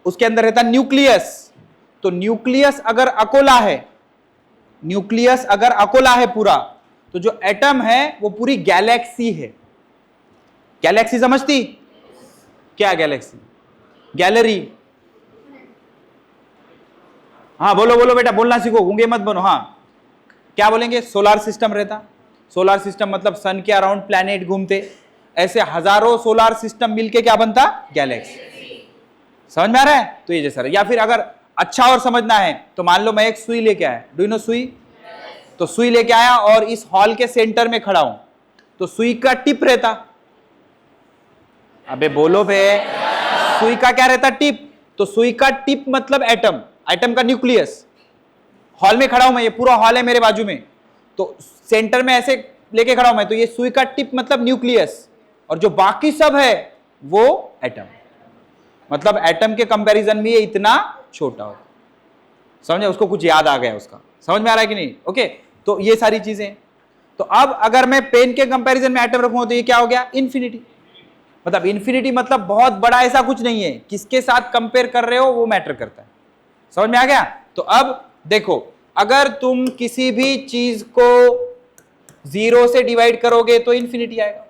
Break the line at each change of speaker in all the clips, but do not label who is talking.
उसके अंदर रहता न्यूक्लियस। तो न्यूक्लियस अगर अकोला है, न्यूक्लियस अगर अकोला है पूरा, तो जो एटम है वो पूरी गैलेक्सी है। गैलेक्सी समझती? क्या गैलेक्सी? गैलरी। हाँ बोलो बोलो बेटा, बोलना सीखो, गूंगे मत बनो। हाँ क्या बोलेंगे? सोलार सिस्टम रहता। सोलार सिस्टम मतलब सन के अराउंड प्लैनेट घूमते, ऐसे हजारों सोलार सिस्टम मिलके क्या बनता? गैलेक्सी। समझ में आ रहा है? तो ये जैसा। या फिर अगर अच्छा और समझना है तो मान लो मैं एक सुई लेके आया, डू यू नो सुई? तो सुई लेके आया और इस हॉल के सेंटर में खड़ा हूं, तो सुई का टिप रहता। अबे बोलो बे, सुई का क्या रहता? टिप। तो सुई का टिप मतलब एटम, एटम का न्यूक्लियस। हॉल में खड़ा हूं मैं, ये पूरा हॉल है मेरे बाजू में, तो सेंटर में ऐसे लेके खड़ा हूं मैं, तो ये सुई का टिप मतलब न्यूक्लियस, और जो बाकी सब है वो एटम। मतलब एटम के कंपैरिजन में ये इतना छोटा होता। समझे? उसको कुछ याद आ गया उसका। समझ में आ रहा है कि नहीं? ओके, तो ये सारी चीजें। तो अब अगर मैं पेन के कंपैरिजन में एटम रखूंगा तो ये क्या हो गया? इन्फिनिटी। मतलब इन्फिनिटी मतलब बहुत बड़ा, ऐसा कुछ नहीं है, किसके साथ कंपेयर कर रहे हो वो मैटर करता है। समझ में आ गया? तो अब देखो, अगर तुम किसी भी चीज को 0 से डिवाइड करोगे तो इन्फिनिटी आएगा।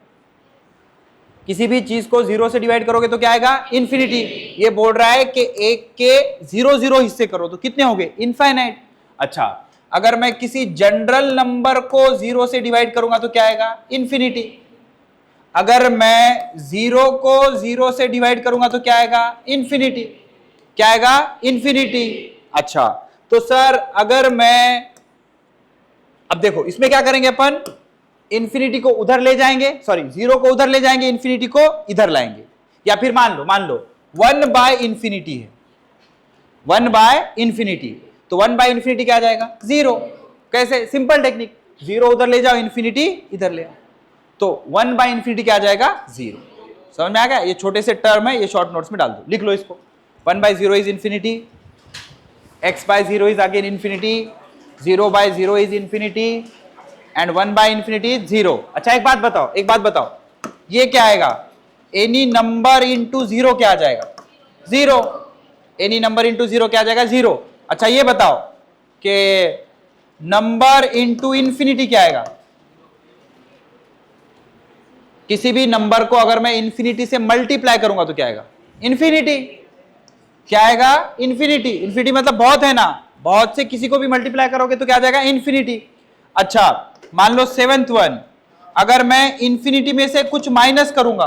किसी भी चीज को 0 से डिवाइड करोगे तो क्या आएगा? इन्फिनिटी। ये बोल रहा है कि 1 के 0 हिस्से करो तो कितने हो गए? इनफाइनाइट। अच्छा, अगर मैं किसी जनरल नंबर को 0 से डिवाइड करूंगा तो क्या आएगा? इन्फिनिटी। अगर मैं 0 को 0 से डिवाइड करूंगा तो क्या आएगा? इन्फिनिटी। क्या आएगा? इन्फिनिटी। अच्छा, तो सर अगर मैं, अब देखो इसमें क्या करेंगे अपन, इन्फिनिटी को उधर ले जाएंगे, सॉरी 0 को उधर ले जाएंगे, इन्फिनिटी को इधर लाएंगे। या फिर मान लो 1 बाय इन्फिनिटी है, 1 बाय इन्फिनिटी, तो 1 बाय इन्फिनिटी क्या आ जाएगा? 0। कैसे? सिंपल टेक्निक, 0 उधर ले जाओ, इन्फिनिटी इधर ले आओ, तो 1 बाय इन्फिनिटी क्या आ जाएगा? 0। समझ में आ गया? ये छोटे से टर्म है, ये शॉर्ट नोट्स में डाल दो, लिख लो इसको। 1 by 0 is infinity, x by 0 is again infinity, 0 by 0 is infinity, and 1 by infinity 0। अच्छा एक बात बताओ, ये क्या आएगा? एनी नंबर इंटू 0 क्या आ जाएगा? 0। एनी नंबर इंटू 0 क्या आ जाएगा? 0। अच्छा ये बताओ कि नंबर इंटू इन्फिनिटी क्या आएगा? किसी भी नंबर को अगर मैं इन्फिनिटी से मल्टीप्लाई करूंगा तो क्या आएगा? इन्फिनिटी। क्या आएगा? इन्फिनिटी। इन्फिनिटी मतलब बहुत है ना, बहुत से किसी को भी मल्टीप्लाई करोगे तो क्या आ जाएगा? इन्फिनिटी। अच्छा मान लो 7th वन, अगर मैं इन्फिनिटी में से कुछ माइनस करूंगा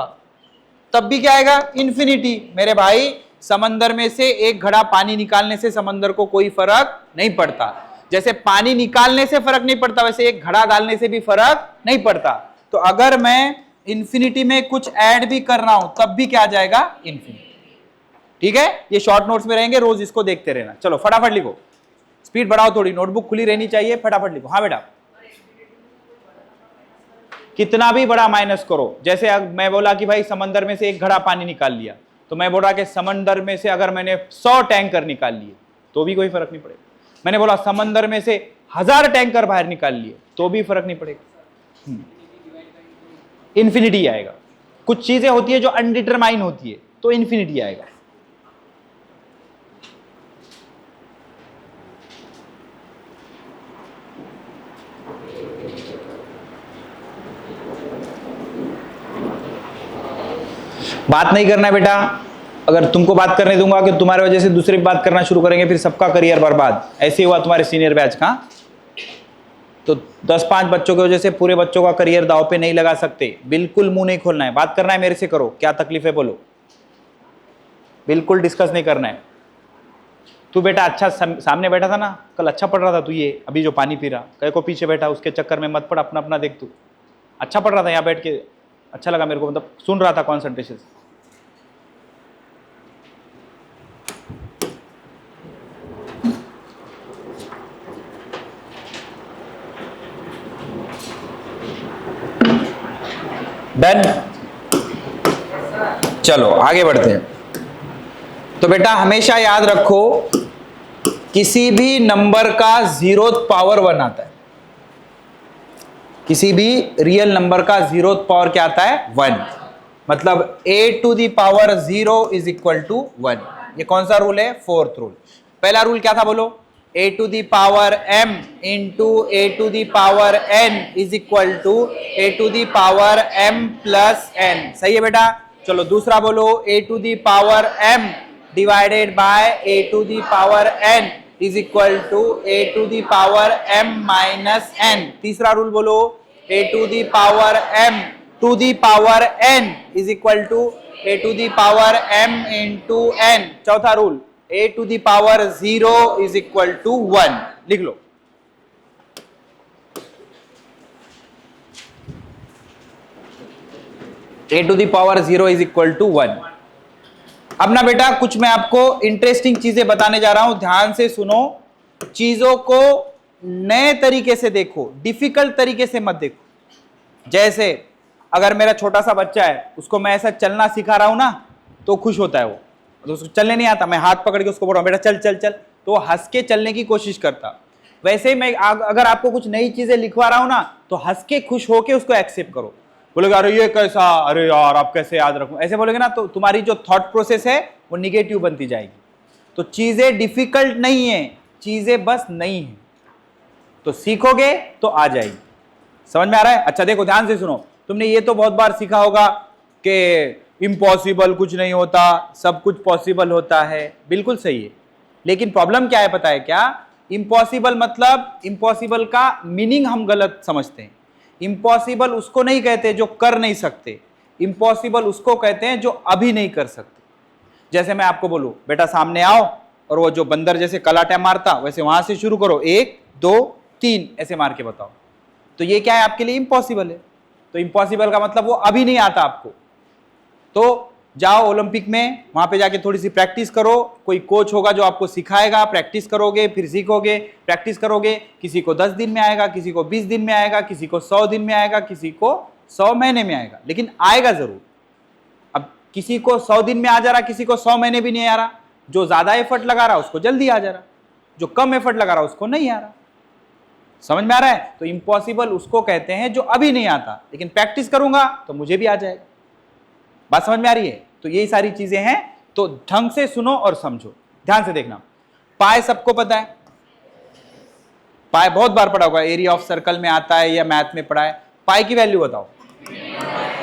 तब भी क्या आएगा? इन्फिनिटी। मेरे भाई, समंदर में से एक घड़ा पानी निकालने से समंदर को कोई फर्क नहीं पड़ता। जैसे पानी निकालने से फर्क नहीं पड़ता, वैसे एक घड़ा डालने से भी फर्क नहीं पड़ता। तो अगर मैं इन्फिनिटी में कुछ ऐड भी कर रहा हूं तब भी क्या आ जाएगा? इन्फिनिटी। ठीक है, ये शॉर्ट नोट्स में रहेंगे, रोज इसको देखते रहना। चलो फटाफट लिखो, स्पीड बढ़ाओ थोड़ी, नोटबुक खुली रहनी चाहिए, फटाफट लिखो। हाँ बेटा, कितना भी बड़ा माइनस करो, जैसे मैं बोला कि भाई समंदर में से एक घड़ा पानी निकाल लिया, तो मैं बोल रहा कि समंदर में से अगर मैंने 100 टैंकर निकाल लिए तो भी कोई फर्क नहीं पड़ेगा। मैंने बोला समंदर में से 1000 टैंकर बाहर निकाल लिए तो भी फर्क नहीं पड़ेगा, इन्फिनिटी आएगा। कुछ चीजें होती है जो अनडिटरमाइन होती है तो इन्फिनिटी आएगा। बात नहीं करना है बेटा, अगर तुमको बात करने दूंगा कि तुम्हारे वजह से दूसरे भी बात करना शुरू करेंगे, फिर सबका करियर बर्बाद। ऐसे हुआ तुम्हारे सीनियर बैच का, तो 10-5 बच्चों की वजह से पूरे बच्चों का करियर दांव पे नहीं लगा सकते। बिल्कुल मुंह नहीं खोलना है, बात करना है मेरे से करो, क्या तकलीफ है बोलो, बिल्कुल डिस्कस नहीं करना है। तू बेटा अच्छा सामने बैठा था ना कल, अच्छा पढ़ रहा था तू, ये अभी जो पानी पी रहा, कहीं को पीछे बैठा, उसके चक्कर में मत पड़, अपना अपना देख। तू अच्छा पढ़ रहा था यहाँ बैठ के, अच्छा लगा मेरे को, मतलब सुन रहा था कॉन्सेंट्रेशन। डन, चलो आगे बढ़ते हैं। तो बेटा हमेशा याद रखो, किसी भी नंबर का 0th पावर 1 आता है, किसी भी रियल नंबर का 0th पावर क्या आता है? 1। मतलब a to the power 0 is equal to 1। ये कौन सा रूल है? Fourth rule. पहला रूल क्या था बोलो? a to the power m into a to the power n is equal to a to the power m plus n। सही है बेटा? चलो दूसरा बोलो, a to the power m divided by a to the power n is equal to a to the power m minus n। तीसरा rule बोलो, a to the power m to the power n is equal to a to the power m into n। चौथा rule, a to the power 0 is equal to 1। लिख लो। a to the power 0 is equal to 1। अब ना बेटा कुछ मैं आपको interesting चीजें बताने जा रहा हूं, ध्यान से सुनो। चीजों को नए तरीके से देखो, डिफिकल्ट तरीके से मत देखो। जैसे अगर मेरा छोटा सा बच्चा है, उसको मैं ऐसा चलना सिखा रहा हूं ना, तो खुश होता है वो। तो उसको चलने नहीं आता, मैं हाथ पकड़ के उसको बोल रहा हूं बेटा चल चल चल, तो वो हंस के चलने की कोशिश करता। वैसे ही मैं अगर आपको कुछ नई चीजें लिखवा रहा हूं ना, तो हंस के खुश होके उसको एक्सेप्ट करो। बोलोगे अरे ये कैसा, अरे यार आप कैसे याद रखूं, ऐसे बोलोगे ना, तो तुम्हारी जो थॉट प्रोसेस है वो निगेटिव बनती जाएगी। तो चीजें डिफिकल्ट नहीं है, चीजें बस नई है, तो सीखोगे तो आ जाएगी। समझ में आ रहा है? अच्छा देखो ध्यान से सुनो। तुमने ये तो बहुत बार सीखा होगा कि इम्पॉसिबल कुछ नहीं होता, सब कुछ पॉसिबल होता है। बिल्कुल सही है, लेकिन प्रॉब्लम क्या है पता है क्या? इम्पॉसिबल मतलब, इम्पॉसिबल का मीनिंग हम गलत समझते हैं। इम्पॉसिबल उसको नहीं कहते जो कर नहीं सकते, इम्पॉसिबल उसको कहते हैं जो अभी नहीं कर सकते। जैसे मैं आपको बोलूं बेटा सामने आओ, और वो जो बंदर जैसे कलाटा मारता वैसे वहां से शुरू करो, 1 2 3 ऐसे मार के बताओ, तो ये क्या है आपके लिए? इम्पॉसिबल है। तो इम्पॉसिबल का मतलब वो अभी नहीं आता आपको। तो जाओ ओलंपिक में, वहां पे जाके थोड़ी सी प्रैक्टिस करो, कोई कोच होगा जो आपको सिखाएगा, प्रैक्टिस करोगे, फिर सीखोगे, प्रैक्टिस करोगे। किसी को 10 दिन में आएगा, किसी को 20 दिन में आएगा, किसी को 100 दिन में आएगा, किसी को 100 महीने में आएगा, लेकिन आएगा जरूर। अब किसी को 100 दिन में आ जा रहा, किसी को 100 महीने भी नहीं आ रहा। जो ज्यादा एफर्ट लगा रहा उसको जल्दी आ जा रहा, जो कम एफर्ट लगा रहा उसको नहीं आ रहा। समझ में आ रहा है? तो इम्पॉसिबल उसको कहते हैं जो अभी नहीं आता, लेकिन प्रैक्टिस करूंगा तो मुझे भी आ जाएगा। बात समझ में आ रही है? तो यही सारी चीजें हैं, तो ढंग से सुनो और समझो, ध्यान से देखना। पाई सबको पता है, पाई बहुत बार पढ़ा होगा, एरिया ऑफ सर्कल में आता है या मैथ में पढ़ा है। पाई की वैल्यू बताओ।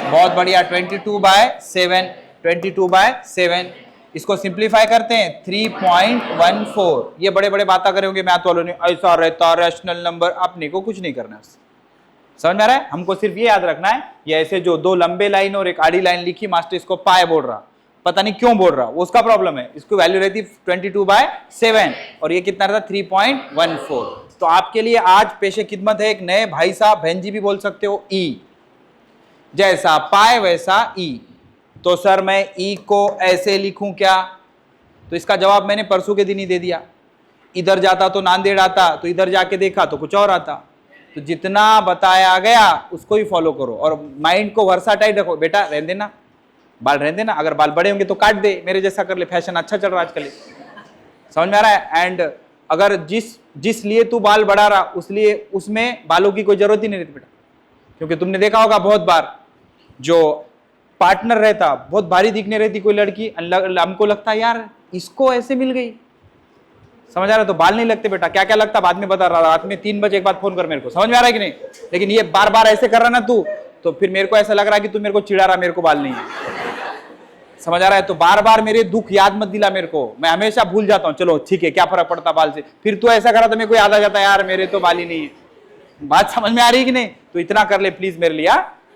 बहुत बढ़िया, 22/7। 22/7 इसको सिंप्लीफाई करते हैं 3.14। ये बड़े बड़े बातें करे होंगे मैथ वालों ने, ऐसा रहता रैशनल नंबर। अपने को कुछ नहीं करना है। समझ में आ रहा है? हमको सिर्फ ये याद रखना है, ये ऐसे जो 2 लंबे लाइन और एक आड़ी लाइन लिखी, मास्टर इसको पाए बोल रहा, पता नहीं क्यों बोल रहा, वो उसका प्रॉब्लम है। इसको वैल्यू रहती 22/7 और ये कितना रहता? 3.14। तो आपके लिए आज पेशे खिदमत है एक नए भाई साहब, बहन जी भी बोल सकते हो, ई। जैसा पाए वैसा ई। तो सर मैं ई को ऐसे लिखूं क्या? तो इसका जवाब मैंने परसों के दिन ही दे दिया। इधर जाता तो नांदेड़ आता, तो इधर जाके देखा तो कुछ और आता। तो जितना बताया गया उसको ही फॉलो करो, और माइंड को वर्साटाइल रखो। बेटा रहने देना, बाल रहने देना, अगर बाल बड़े होंगे तो काट दे, मेरे जैसा कर ले, फैशन अच्छा चल रहा है आजकल। समझ में आ रहा है? एंड अगर जिस लिए तू बाल बढ़ा रहा, उसलिए उसमें बालों की कोई जरूरत ही नहीं रहती बेटा। क्योंकि तुमने देखा होगा बहुत बार, जो पार्टनर रहता बहुत भारी दिखने रहती कोई लड़की, हमको लगता है यार इसको ऐसे मिल गई। समझ आ रहा है? तो बाल नहीं लगते बेटा, क्या क्या लगता बाद में बता रहा, रात में 3 बजे एक बार फोन कर मेरे को। समझ में आ रहा है कि नहीं? लेकिन ये बार बार ऐसे कर रहा ना तू, तो फिर मेरे को ऐसा लग रहा है कि तू मेरे को चिढ़ा रहा, मेरे को बाल नहीं है। समझ आ रहा है? तो बार बार मेरे दुख याद मत दिला मेरे को, मैं हमेशा भूल जाता हूँ। चलो ठीक है, क्या फर्क पड़ता बाल से, फिर तू ऐसा करा तो मेरे को याद आ जाता है यार मेरे तो बाल ही नहीं है। बात समझ में आ रही है कि नहीं? तो इतना कर ले प्लीज मेरे लिए।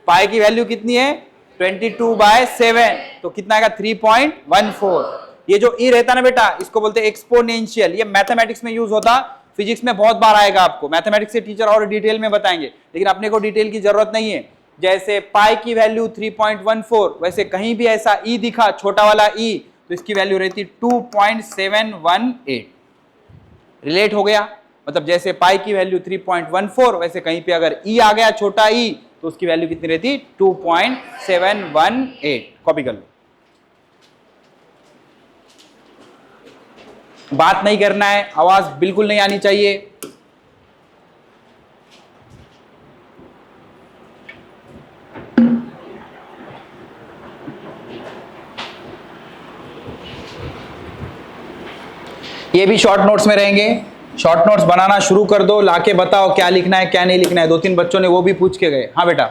पाई की वैल्यू कितनी है? 22/7, तो कितना आएगा? 3.14। ये जो ई रहता ना बेटा, इसको बोलते हैं एक्सपोनेंशियल। ये मैथमेटिक्स में यूज होता, फिजिक्स में बहुत बार आएगा आपको। मैथमेटिक्स से टीचर और डिटेल में बताएंगे, लेकिन अपने को डिटेल की जरूरत नहीं है। जैसे पाई की वैल्यू 3.14, वैसे कहीं भी ऐसा ई दिखा, छोटा वाला ई, तो इसकी वैल्यू रहती 2.718। रिलेट हो गया? मतलब जैसे पाई की वैल्यू 3.14, वैसे कहीं पे अगर ई आ गया, छोटा ई, तो उसकी वैल्यू कितनी रहती? 2.718। कॉपी कर लो। बात नहीं करना है, आवाज बिल्कुल नहीं आनी चाहिए। ये भी शॉर्ट नोट्स में रहेंगे। शॉर्ट नोट्स बनाना शुरू कर दो, लाके बताओ क्या लिखना है क्या नहीं लिखना है। 2-3 बच्चों ने वो भी पूछ के गए। हाँ बेटा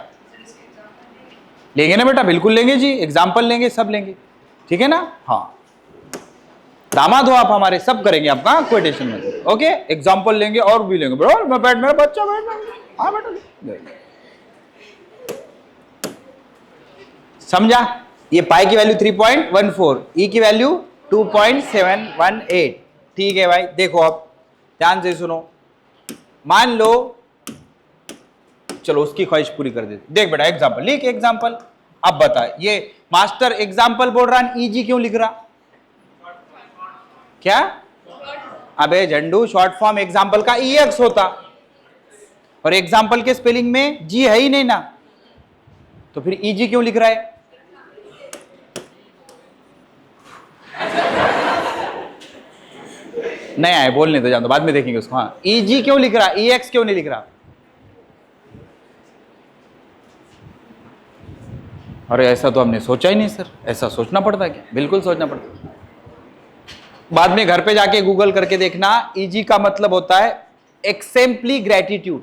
लेंगे ना बेटा, बिल्कुल लेंगे जी, एग्जाम्पल लेंगे, सब लेंगे, ठीक है ना। हाँ दामाद हो आप हमारे, सब करेंगे आपका, कोई टेंशन नहीं। ओके एग्जाम्पल लेंगे और भी लेंगे। बरो मैं बैठ, मेरा बच्चा बैठ। हाँ बेटा समझा। ये पाई की वैल्यू 3.14, ई की वैल्यू 2.718। ठीक है भाई, देखो अब ध्यान से सुनो। मान लो, चलो उसकी ख्वाहिश पूरी कर देते। देख बेटा एग्जाम्पल लिख, एग्जाम्पल। अब बता, ये मास्टर एग्जाम्पल बोल रहा है, ईजी क्यों लिख रहा? क्या? अबे झंडू, शॉर्ट फॉर्म एग्जाम्पल का EX होता, और एग्जाम्पल के स्पेलिंग में जी है ही नहीं ना, तो फिर EG क्यों लिख रहा है? नया है, बोलने तो जान दो, बाद में देखेंगे उसको। हाँ EG क्यों लिख रहा, EX क्यों नहीं लिख रहा? अरे ऐसा तो हमने सोचा ही नहीं सर। ऐसा सोचना पड़ता है क्या? बिल्कुल सोचना पड़ता है। बाद में घर पे जाके गूगल करके देखना, EG का मतलब होता है एक्सेम्पली ग्रेटिट्यूड।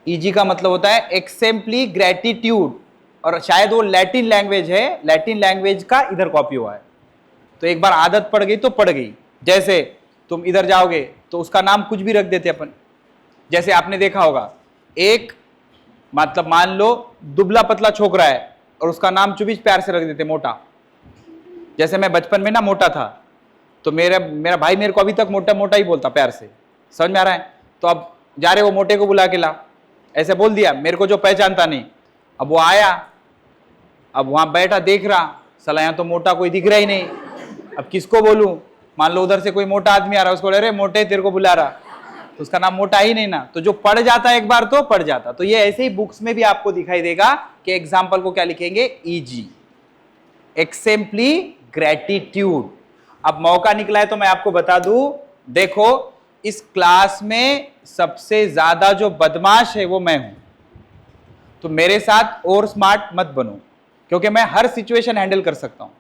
EG का मतलब होता है एक्सेम्पली ग्रेटिट्यूड, और शायद वो लैटिन लैंग्वेज है, लैटिन लैंग्वेज का इधर कॉपी हुआ है। तो एक बार आदत पड़ गई तो पड़ गई। जैसे तुम इधर जाओगे तो उसका नाम कुछ भी रख देते अपन। जैसे आपने देखा होगा, एक मतलब मान लो दुबला पतला छोकरा है और उसका नाम चुबीच प्यार से रख देते मोटा। जैसे मैं बचपन में ना मोटा था, तो मेरा भाई मेरे को अभी तक मोटा मोटा ही बोलता प्यार से। समझ में आ रहा है? तो अब जा रहे वो मोटे को बुला के ला, ऐसे बोल दिया, मेरे को जो पहचानता नहीं। अब वो आया, अब वहां बैठा देख रहा, साला यहाँ तो मोटा कोई दिख रहा ही नहीं, अब किसको बोलूं? मान लो उधर से कोई मोटा आदमी आ रहा है, उसको अरे मोटे तेरे को बुला रहा, तो उसका नाम मोटा ही नहीं ना। तो जो पढ़ जाता है एक बार तो पढ़ जाता। तो ये ऐसे ही बुक्स में भी आपको दिखाई देगा कि एग्जाम्पल को क्या लिखेंगे? EG, exempli gratitude. अब मौका निकला है तो मैं आपको बता दूं, देखो इस क्लास में सबसे ज्यादा जो बदमाश है वो मैं हूं, तो मेरे साथ और स्मार्ट मत बनो, क्योंकि मैं हर सिचुएशन हैंडल कर सकता हूं।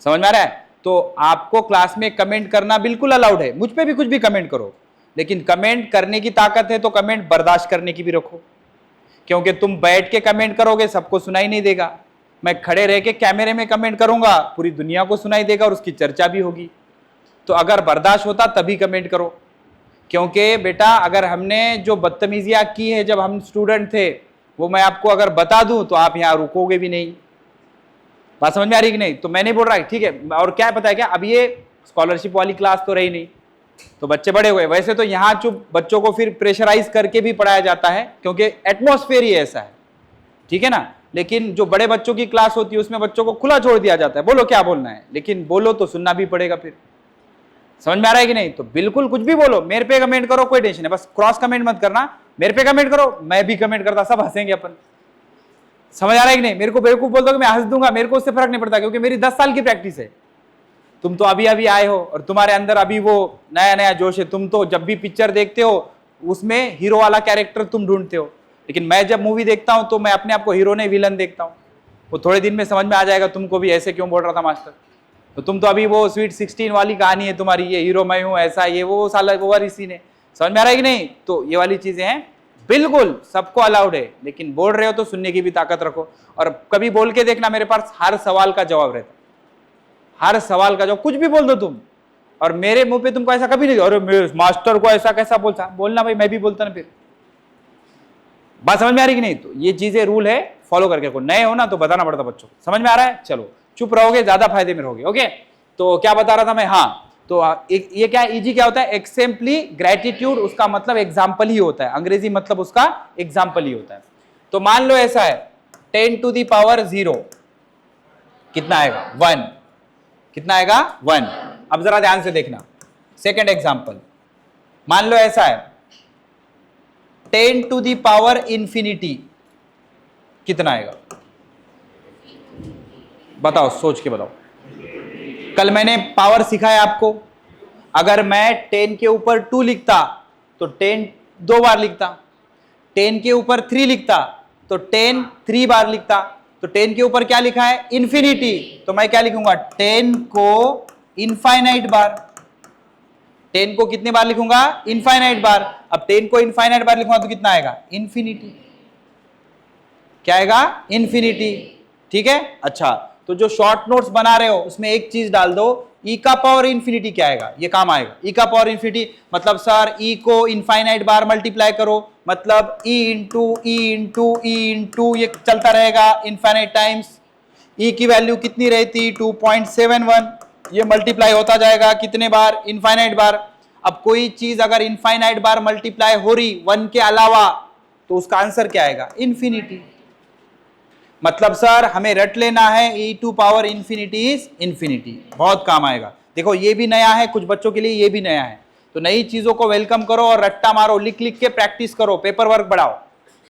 समझ में आ रहा है? तो आपको क्लास में कमेंट करना बिल्कुल अलाउड है, मुझ पे भी कुछ भी कमेंट करो, लेकिन कमेंट करने की ताकत है तो कमेंट बर्दाश्त करने की भी रखो, क्योंकि तुम बैठ के कमेंट करोगे सबको सुनाई नहीं देगा। मैं खड़े रह के कैमरे में कमेंट करूंगा, पूरी दुनिया को सुनाई देगा और उसकी चर्चा भी होगी। तो अगर बर्दाश्त होता तभी कमेंट करो, क्योंकि बेटा अगर हमने जो बदतमीजियां की है जब हम स्टूडेंट थे, वो मैं आपको अगर बता दूं तो आप यहाँ रुकोगे भी नहीं। बात समझ में आ रही कि नहीं? तो मैं नहीं बोल रहा ठीक है। और क्या है पता है क्या, अब ये स्कॉलरशिप वाली क्लास तो रही नहीं, तो बच्चे बड़े हुए। वैसे तो यहाँ चुप बच्चों को फिर प्रेशराइज करके भी पढ़ाया जाता है, क्योंकि एटमॉस्फेयर ही ऐसा है, ठीक है ना। लेकिन जो बड़े बच्चों की क्लास होती है उसमें बच्चों को खुला छोड़ दिया जाता है, बोलो क्या बोलना है, लेकिन बोलो तो सुनना भी पड़ेगा फिर। समझ में आ रहा है कि नहीं? तो बिल्कुल कुछ भी बोलो, मेरे पे कमेंट करो, कोई टेंशन है, बस क्रॉस कमेंट मत करना। मेरे पे कमेंट करो, मैं भी कमेंट करता, सब हंसेंगे अपन। समझ आ रहा है कि नहीं? मेरे को बेवकूफ बोल दो कि मैं हंस दूंगा, मेरे को उससे फर्क नहीं पड़ता, क्योंकि मेरी 10 साल की प्रैक्टिस है। तुम तो अभी अभी आए हो और तुम्हारे अंदर अभी वो नया नया जोश है। तुम तो जब भी पिक्चर देखते हो उसमें हीरो वाला कैरेक्टर तुम ढूंढते हो, लेकिन मैं जब मूवी देखता हूं तो मैं अपने आप को हीरो नहीं विलन देखता हूं। वो थोड़े दिन में समझ में आ जाएगा तुमको भी, ऐसे क्यों बोल रहा था मास्टर। तो तुम तो अभी वो स्वीट 16 वाली कहानी है तुम्हारी, ये हीरो मैं हूं ऐसा, ये वो साला वो वाली सीन है। समझ में आ रहा है कि नहीं? तो ये वाली चीजें हैं, बिल्कुल सबको अलाउड है, लेकिन बोल रहे हो तो सुनने की भी ताकत रखो। और कभी बोल के देखना, मेरे पास हर सवाल का जवाब रहता है, हर सवाल का जवाब, कुछ भी बोल दो तुम। और मेरे मुंह पे तुमको ऐसा कभी नहीं, अरे मास्टर को ऐसा कैसा बोलना भाई, मैं भी बोलता ना फिर। बात समझ में आ रही कि नहीं? तो ये चीजें रूल है, फॉलो करके रखो। नए हो ना तो बताना पड़ता बच्चों को। समझ में आ रहा है? चलो चुप रहोगे ज्यादा फायदे में रहोगे। ओके, तो क्या बता रहा था मैं? हाँ, तो ये क्या EG क्या होता है? एक्सेम्पली ग्रेटिट्यूड, उसका मतलब एग्जाम्पल ही होता है, अंग्रेजी मतलब उसका एग्जाम्पल ही होता है। तो मान लो ऐसा है, 10 to the power 0 कितना आएगा? 1। कितना आएगा? 1। अब जरा ध्यान से देखना, सेकेंड एग्जाम्पल। मान लो ऐसा है, 10 to the power infinity कितना आएगा? बताओ, सोच के बताओ। कल मैंने पावर सिखाया आपको, अगर मैं 10 के ऊपर 2 लिखता तो 10 2 बार लिखता, 10 के ऊपर 3 लिखता तो 10 3 बार लिखता। तो 10 के ऊपर क्या लिखा है? इन्फिनिटी, तो मैं क्या लिखूंगा? 10 को इनफाइनाइट बार। 10 को कितने बार लिखूंगा? इनफाइनाइट बार। अब 10 को इनफाइनाइट बार लिखूंगा तो कितना आएगा? इन्फिनिटी। क्या आएगा? इन्फिनिटी। ठीक है। अच्छा, तो जो शॉर्ट नोट्स बना रहे हो उसमें एक चीज डाल दो, e का पावर इन्फिनिटी क्या आएगा? ये काम आएगा। e का पावर इन्फिनिटी मतलब सर e को इनफाइनाइट बार मल्टीप्लाई करो, मतलब e इंटू ये चलता रहेगा इनफाइनाइट टाइम्स। e की वैल्यू कितनी रहती? 2.71। ये मल्टीप्लाई होता जाएगा कितने बार? इनफाइनाइट बार। अब कोई चीज अगर इनफाइनाइट बार मल्टीप्लाई हो रही 1 के अलावा तो उसका आंसर क्या आएगा? इन्फिनिटी। मतलब सर हमें रट लेना है e to power infinity is infinity. बहुत काम आएगा। देखो ये भी नया है, कुछ बच्चों के लिए ये भी नया है, तो नई चीजों को वेलकम करो और रट्टा मारो, लिख लिख के प्रैक्टिस करो, पेपर वर्क बढ़ाओ।